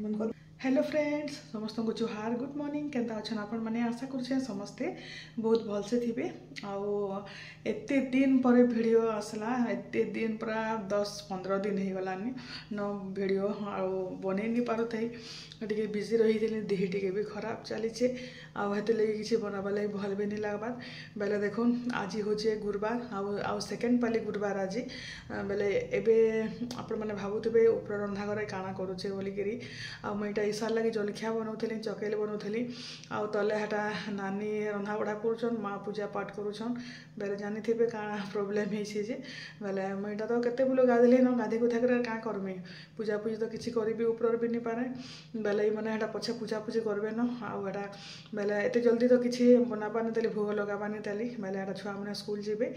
Hello friends समस्त को जुहार good morning Kenta अच्छा आपण मैंने आशा करुचे समस्ते बहुत भलसे थे एते दिन पर वीडियो आसला एते दिन पूरा 10-15 दिन हो गलानी न वीडियो बन नहीं पार थे टे बिजी रही देह टे भी खराब चलीचे आते लगे किसी बनाबा लगे भल भी नहीं लगबार बेले देखो आज हूँ गुरुवार आउ सेकेंड पाली गुरुवार आज बेले एबे आपण मैंने भावुवे उपर रंधा घर काଣା करुचे बोलिकी मुझे ईसार लगे जलखिया बनाऊली चकेल बनाऊली आउ तले हेटा नानी रंधा बढ़ा कर माँ पूजा पाठ करुछन बेले जानी थे काଣା प्रोब्लेम होइछे जे बेले मुझे तो केते बुलो गाधली न गाधे गुधा कर क्या करमी पूजा पूजी तो किसी करी ऊपर भी नहीं पारे बेले मैंने हेटा पछे पूजा पूजी करबे न आटा बेले एत जल्दी तो किसी बनाबानी तेली भोग लगाबानी तेली बेले हेटा छुआ मैंने स्कूल जीवे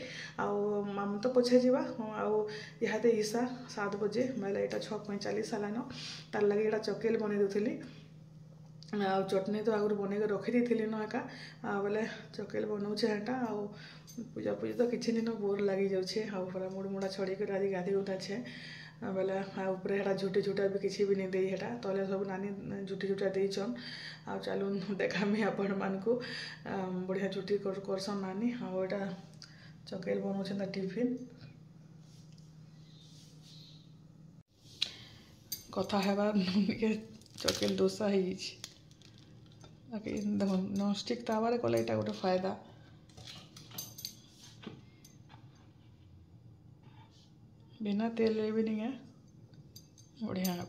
आम तो पछे जावा आते ईसा 7 बजे बेले यहाँ 6:45 हेलान तार लगे यहाँ चकेल बन दूसरी आ चटनी तो आगुरी बन रखी थी न एका बोले चकेल बनाऊे हेटा पूजा पूजी तो किसी दिन बोर लगी जाऊे पूरा मुड़ मुड़ा छड़ी कर आज गाधी उठा छे बेले ऊपर हेटा झुटी झुटा भी किसी भी नहीं दे हेटा तले सब नानी झुटी झुटा देचन आ चलू देखामी आपण मानकू बढ़िया झुटी करसन नानी आटा चकेल बनाऊँ टिफिन कथा हेबार के चकेल दोसा देखो नॉनस्टिक तावारे कले यहाँ गोटे फायदा बिना तेल भी नहीं है बढ़िया है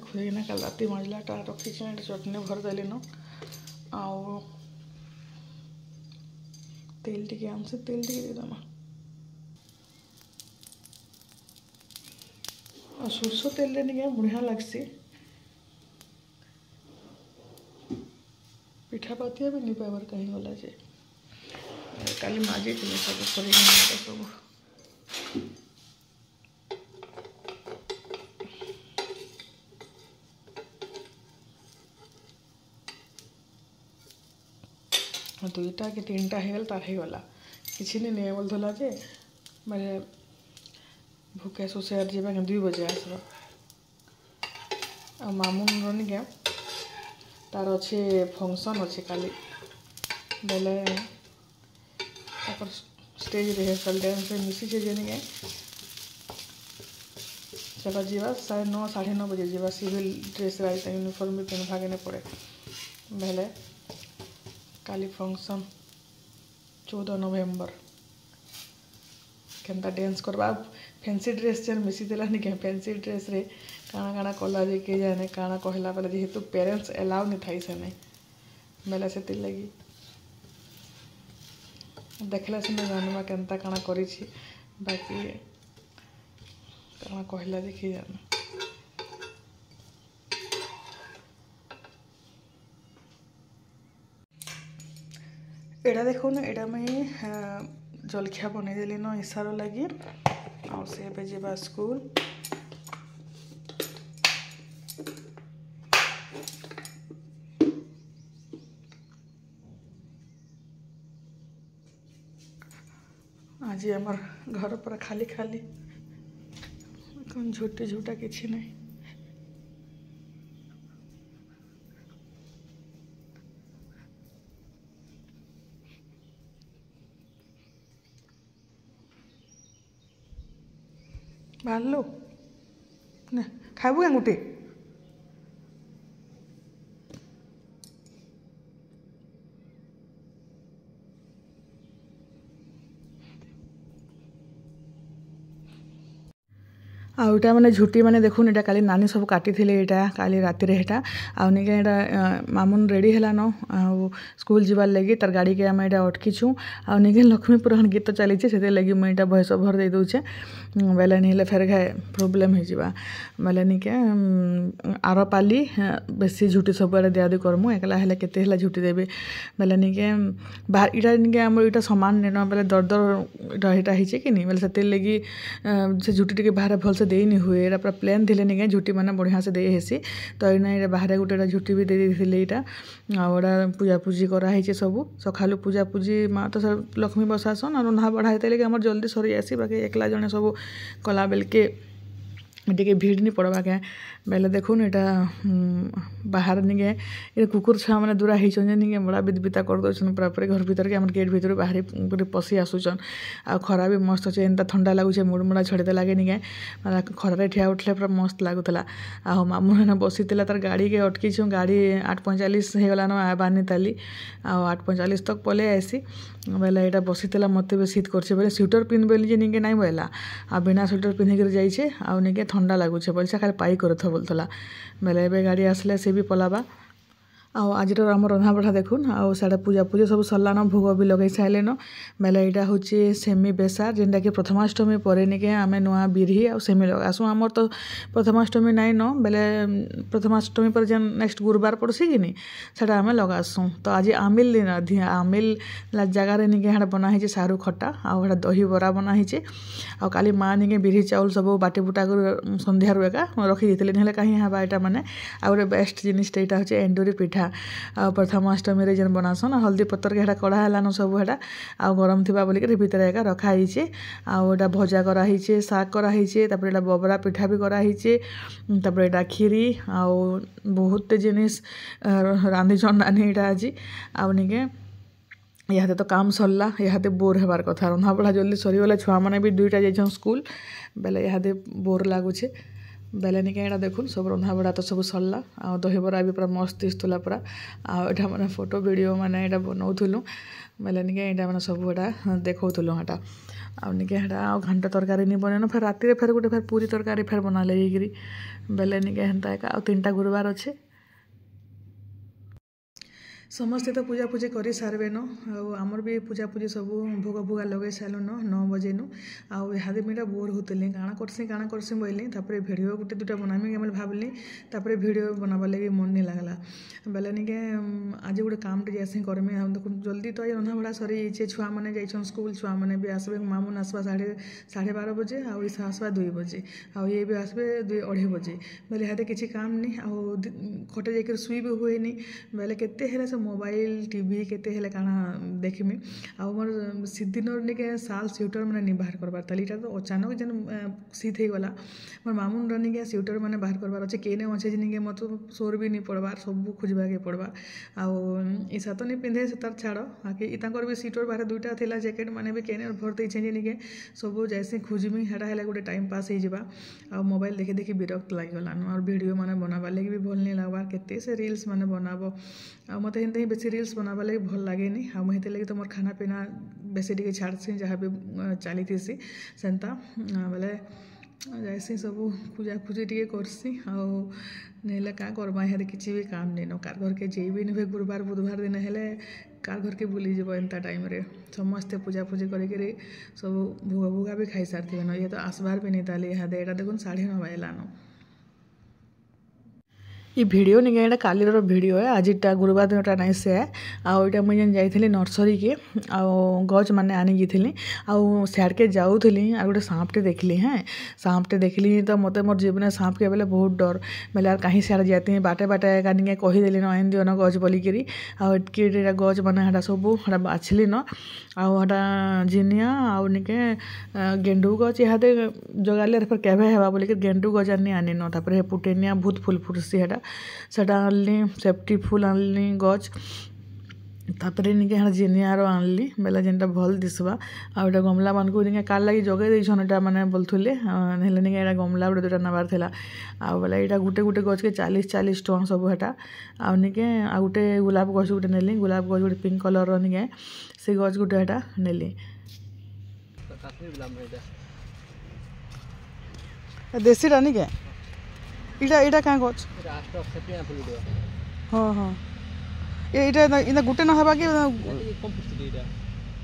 खुलना कल राति मजलाटा रखी चटनी भर देली न आउ तेल टी आमसे तेल टी देदमा और सोरष तेल नहीं बढ़िया लगसी पिठा पातिया भी नहीं पाइबार कहीं गला जे काली माजी थी सब सब दुईटा कि 3टा होगल तार होगला किसी नहीं बोलता जे मैंने भूखे सुसेर जावा 2 बजे आसब आ मामू रनिके तार अच्छे फंक्शन अच्छे काली बेले स्टेज रिहर्सल डांस मिसी जेनिके चलो जीवा 9:30 बजे जीवा सिविल ड्रेस यूनिफॉर्म भी पहन भागे नहीं पड़े बेले काली फंक्शन 14 नवेम्बर केनता डांस करवा फैंसी ड्रेस जेन मिसी देला नहीं क्या फैंसी ड्रेस रे काଣା काଣା कला जे के जाने काଣା कहला बेले जेहेतु पेरेंट्स एलाउ नहीं थाई से नहीं बेले से लगी देखला से जानवा केनता काଣା करी बाकी काଣା कहला जे के जाने एड़ा देखो ना एड़ा मुई जलखिया बनईदेली न ईसार लगी आसे जावा स्कूल आज आमर घर पूरा खाली खाली झुटी झुटा किसी नहीं बाहर ना खाबू क्या गोटे आउटा मैंने झुटी मैंने देखुन यहाँ काली नानी सब काटी यहाँ काली राति हेटा आनिके यहाँ मामुन रेडी है न स्कूल जीवार लगी तार गाड़ी के आम यहाँ अटकीचु आनिके लक्ष्मी पुराण गीत चली से लगी मुझे यहाँ भैंस भर दे दूचे बेले नहीं फेर घाए प्रोब्लेम हो बेले निके आर पाली बेसी झुटी सब आड़े दियादी करमु एकला हेले केते झुटी देवी बेले निके बाहर इटा निके आम इटा सामान नेन बेले दर दर इटा होइछे कि नहीं बेले से लगी से झुटी टे बाहर भलसे दे देई नहीं हुए एटा पूरा प्लेन थिले निके झुटी माने बढ़िया से दे हेसी तो एना बाहर गोटे झुटी भी दे देथिले एटा आउडा पूजा पूजी करा हेचे सब सखालु पूजा पूजी माँ तो सब लक्ष्मी बसासन और रंधा बढ़ा हेते कि हमर जल्दी सरी आसी बाकी एकला जने सब कला बेल के टे भीड़ नहीं पड़वा क्या बेले देखुन यहाँ बाहर निके ये कुकुर छुआ मैंने दूरा होने निके बड़ा बिदबिता कर दौन पूरा पूरी घर भीतर के गेट भीतर बाहरी पूरी पशि आसुचन आ खरा भी मस्त अच्छे एंता ठंडा लगुचे मुड़मुड़ा छड़े लगे निके खरारे ठिया उठले पूरा मस्त लगुला आ मामू मैंने बसी तार गाड़ी के अटकी गाड़ी 8:45 होगलान बानी ताली आ 8:45 तक पले आसी बेले यहाँ बसीला मत भी शीत कर बोले स्वेटर पिंध बोली निके नहीं बोला आ बिना स्वेटर पिंधिक जाइए आ निके ठंडा लगुचे बोलছে खाली पाई कर बोलता बेले ए गाड़ी आसले से भी पलाबा आज आम रंधा बढ़ा देखुन आड़े पूजा पूजा सब सरलान भोग भी लगे सारे बेले यहाँ हूँ सेमी बेसार जेनटा कि प्रथमाष्टमी पर निके आम नुआ बिरही आ सेमी लगासुँ आमर तो प्रथमाष्टमी नाई न बेले प्रथमाष्टमी पर जेन नेक्स्ट गुरुवार पड़सी कि नहीं सेटा आम लगासुँ तो आज आमिल दिन आमिल जगार निके हाँ बनाही सारू खटा आड़ा दही बरा बनाही आ काली माँ निके बिरही चाउल सब बाटी बुटा कर सन्धार एका रखी देते कहीं हाँ यहाँ मैंने आ गए बेस्ट जिनिसटा यहाँ हूँ एंडुरी पिठा आ प्रथमाष्टमी जेन बनासन हल्दी पत्तर के हेटा कड़ा हेलान सब हेटा आ गरम थिबा बोलिक भितर एका रखाहीचे आटा भजा कराहीचे साग कराहीचे तापर एटा बबरा पिठा भी कराहीचे तापर एटा खीरी आ बहुत जिनिस रांधिछन नानी एटा आज आ निके यहाँ तो काम सरला यहाँ बोर हेबार कथा रंधा बढ़ा जल्दी सरीगला छुआ मैंने भी 2टा जाइछन स्कूल बेले यहाँ बोर लगुचे बेले निके यहाँ देखुन सब रंधा बड़ा तो सब सरला आ दही बरा भी पूरा मस्त दिसुला पूरा आटा मैंने फोटो वीडियो मैंने यहाँ बनाऊलु बेले निके यहाँ मैंने सब यहाँ देखौलु हाँ आ निके यहाँ घंटा तरकारी नहीं बनन फिर राति फिर गोटे फिर पूरी तरकारी फिर बना लेकिरी बेले निके हेन्ता एका आ 3टा गुरुवार अच्छे समस्ते तो पूजा पूजी कर सारेन आमर भी पूजा पूजी सब भोग भोगा लगे सारूँ 9 बजे नु आदि मेरा बोर होती काଣା करसी बोली भिडियो गोटे 2टा बनामी भावली भिडियो बनाबार लगे मन नहीं लगला बेले निके आज गोटे कामटे जैसे करमी देख जल्दी तो ये रंधा बड़ा सरी जाइए छुआ मैंने जाइछन स्कूल छुआ मैंने भी आसबे मामून आसवा 12:30 बजे आ ईसा आसवा 2 बजे आ ये भी आसबे 2-2:30 बजे बेले यहाँ किसी काम नहीं आ खटे जाकर शुई भी हुए नहीं बेले केते हेले से मोबाइल टीवी केते हेले काना देखिमी आ मोर सिद्धिन निके साल स्वेटर मैंने नहीं बाहर करबार ताली तो अचानक जेन शीत हो गला मोर मामून निके स्वेटर मैंने बाहर करबार अच्छे केने अच्छे जिनके मत सोर भी नहीं पड़बार सब खोजबा के पड़वा ईसा तो नहीं पिंधे से तार छाड़ आके इतांकर भी स्वेटर बाहर 2टा थिला जैकेट मैंने भी केने भर देछे जिनके सब जैसे खोजमी हेटा हेले गोटे टाइम पास हो जावा आ मोबाइल देखी देखी विरक्त लगिगलान और वीडियो मैंने बनाबार लगे भी भल नहीं लगबार केते से रील्स मैंने बनाबो आ मत हेन्ते ही बेसी रील्स बनाबार लगे भल लगे नहीं आ हेते लगे तो मोर खाना पीना बेसी टिके छाड़सी जहाँ भी चली थी सेन्ता बेले जैसे सब पूजा पूजी टे करसी आने क्या करवा यहाँ किसी भी काम नहीं न कार घर के जे भी नहीं गुरुवार बुधवार दिन हेले कार घर के बुली जब एंता टाइम रे समस्ते पूजा पूजी कर सब भोग भोगा भी खाई सारी न ये तो आसबार भी नहीं ताली यहाँ यहाँ देखुन 9:30 बजलान ये वीडियो निके यहाँ कालीर वीडियो है आजटा गुरुवार दिन नाई से आईटा मुझे जाइली नर्सरी के गज मैंने आनी जाइली आड़ के जाऊली आ गोटे सांपटे देखली हाँ सांपटे देखली तो मत मोर जीवन सांप के बेले बहुत डर बेले कहीं सियाड़े जाती बाटे बाटे निके कहीदेली न एन दियो न गज बोलिकी आटके गज मैंने सब बाछली न आटा जिनिया आउ निके गेंडू गज यहाँ जगाले फिर केवे हेबा बोलिक गेंडू गज आनी न तापर पुटेनिया बहुत फुल फुटसी सेटा आनली सेफ्टी फुल आनली गज तापर निके हाँ जिनियार आनली बेले जेनटा भल दिसवा आटा गमला मान को कार लगी जगे देछन एटा माने बोलथुले हेले निके एटा गमला गोटे 2टा नबार थिला आ बेले एटा गुटे गुटे गज के 40 टଙ୍କା सब हेटा आ निके आ गुटे गुलाब गज गुटे नेली गुलाब गज गुटे पिंक कलर रो निके से गज गुटे हेटा नेली देसी रानी के इटा इटा क्या गज हाँ हाँ ये इना गुटे न हबा कि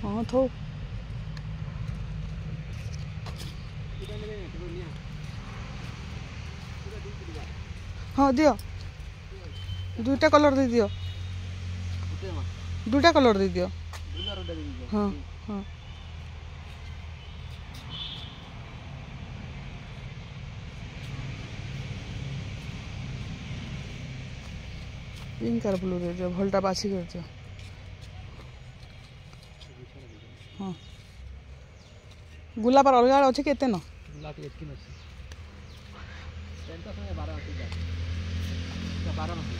हाँ थो हाँ दियो 2टा कलर दे दियो 2टा कलर दे दियो हाँ हाँ पिंक और ब्लू दे दियो भलटा बाछि कर दियो हाँ गुलाब अलग अच्छे केते न गुलाब एतकी नछि सेंटा समय 12 आसी जा 12 नछि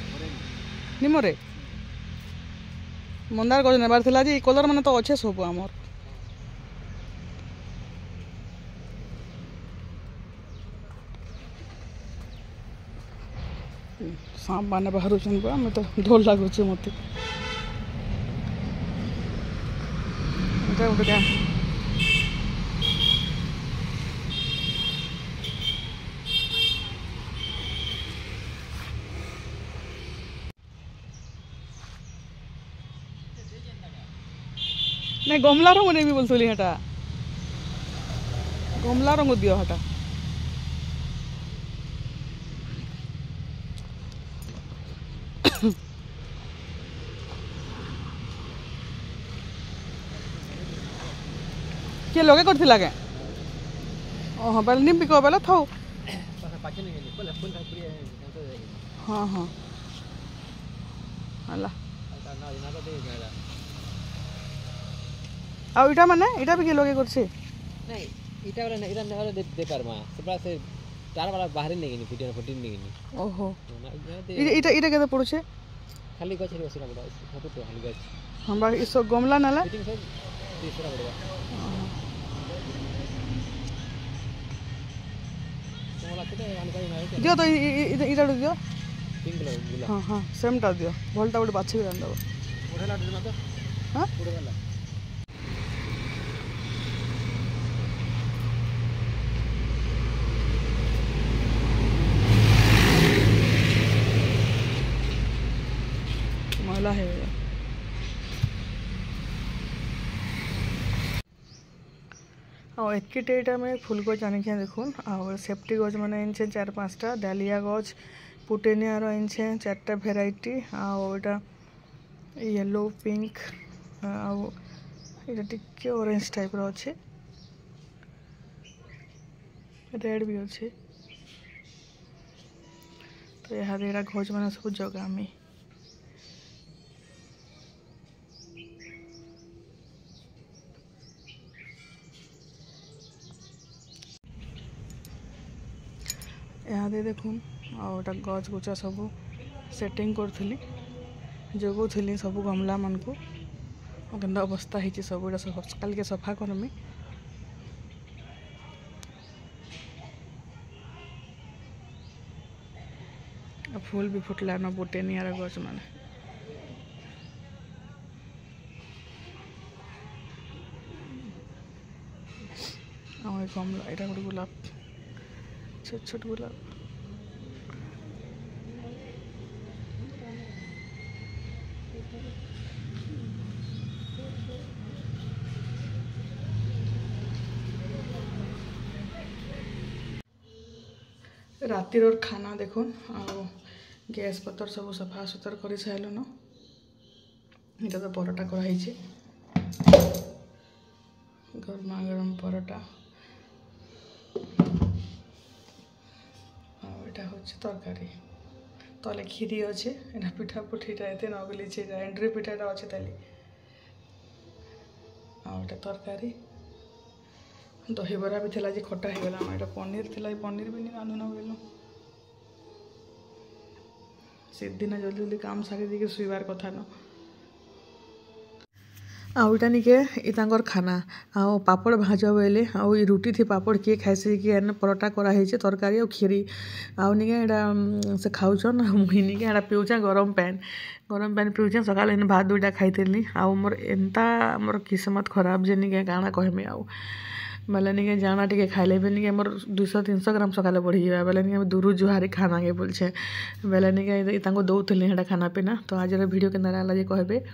निमरे मंदार गज नेबार थिला जे कलर माने तो अच्छे सब आमर सांप माने बाहर छन मैं तो ढोल लागुचे मते एटा उठा नहीं गमला रंग नहीं बोलती हेटा गमला रंग दियो हेटा किए लगे करथिला के ओह बेल निम बिको बेला थाउ पाछे नहीं गेली पले फुल पूरी हां हां हला ना ना तो दे जाएगा आ इटा माने इटा भी के लगे करछे नहीं इटा वाला नहीं इटा वाला दे पारमा सबरा से तार वाला बाहर नहीं गेनी फुटिन फुटिन नहीं गेनी ओहो इटा इटा केते पड़ुछे खाली गछ रे बसरा बड़ा फोटो तो खाली गछ हम बा इसो गमला नाला फिटिंग से तीसरा बड़ा मोला केते खाली गछ नहीं दियो तो इटा दियो पिंक कलर गुला हां हां सेम टा दियो भलटा बड बाछि के दबो उड़ेला दे मत हां उड़ेला मैला है और एतके एटा में फूल गज आनिके देखुन और सेफ्टी गज मैंने इनसे 4-5टा डालिया गज पुटेनिया इनसे 4टा भेराइटी आटा येलो पिंक आटा टिके ऑरेंज टाइप रो अच्छे रेड भी अच्छे तो यहाँ गज मैंने सब जगामी यहाँ देखुन आटा गज गुचा सब सेटिंग करी जगोली सब गमला मान को केन्दा अवस्था होती सब कल के सफा करमी फूल भी फुटला न बुटेनिया गज मान गमला यहाँ गोटे गुलाब छोट छोट गुलाब रातिर खाना देखुन गैस पतर सब सफा सुतर कर सारे इटा तो परोटा कराई गरमा गरम परोटा यहाँ हूँ तरकारी तले खीरी अच्छे यहाँ पिठा पुठीटा एत नगली एंड्री पिठाटा अच्छे ताली आटा तरकारी दही बरा भी थी आज खटा हो गला यहाँ पनीर थी पनीर भी नहीं रांधुना बोलू सीधीना जल्दी जल्दी काम सारी दी शुवर कथा न आउटा निके खाना आउ पापड़ भाज बोले आउ रुटी थी पापड़ किए खाइसी कि परोटा कराई तरकारी और खीरी आउ निके यहाँ से खाऊन मुई निके यहाँ पीऊचे गरम पैन पीऊचे सकाल इन भात 2टा खाई आउ मोर एंता मोर किस्मत खराब जे निके काଣା कहमी आउ बेले निके जाना टे खाइले भी निके मोर 200-300 ग्राम सकाले बढ़ी जाए बेले निके दूर जुहारी खाना के बोलछे बेले निके दौली खाना पीना तो आज वीडियो के कहबे।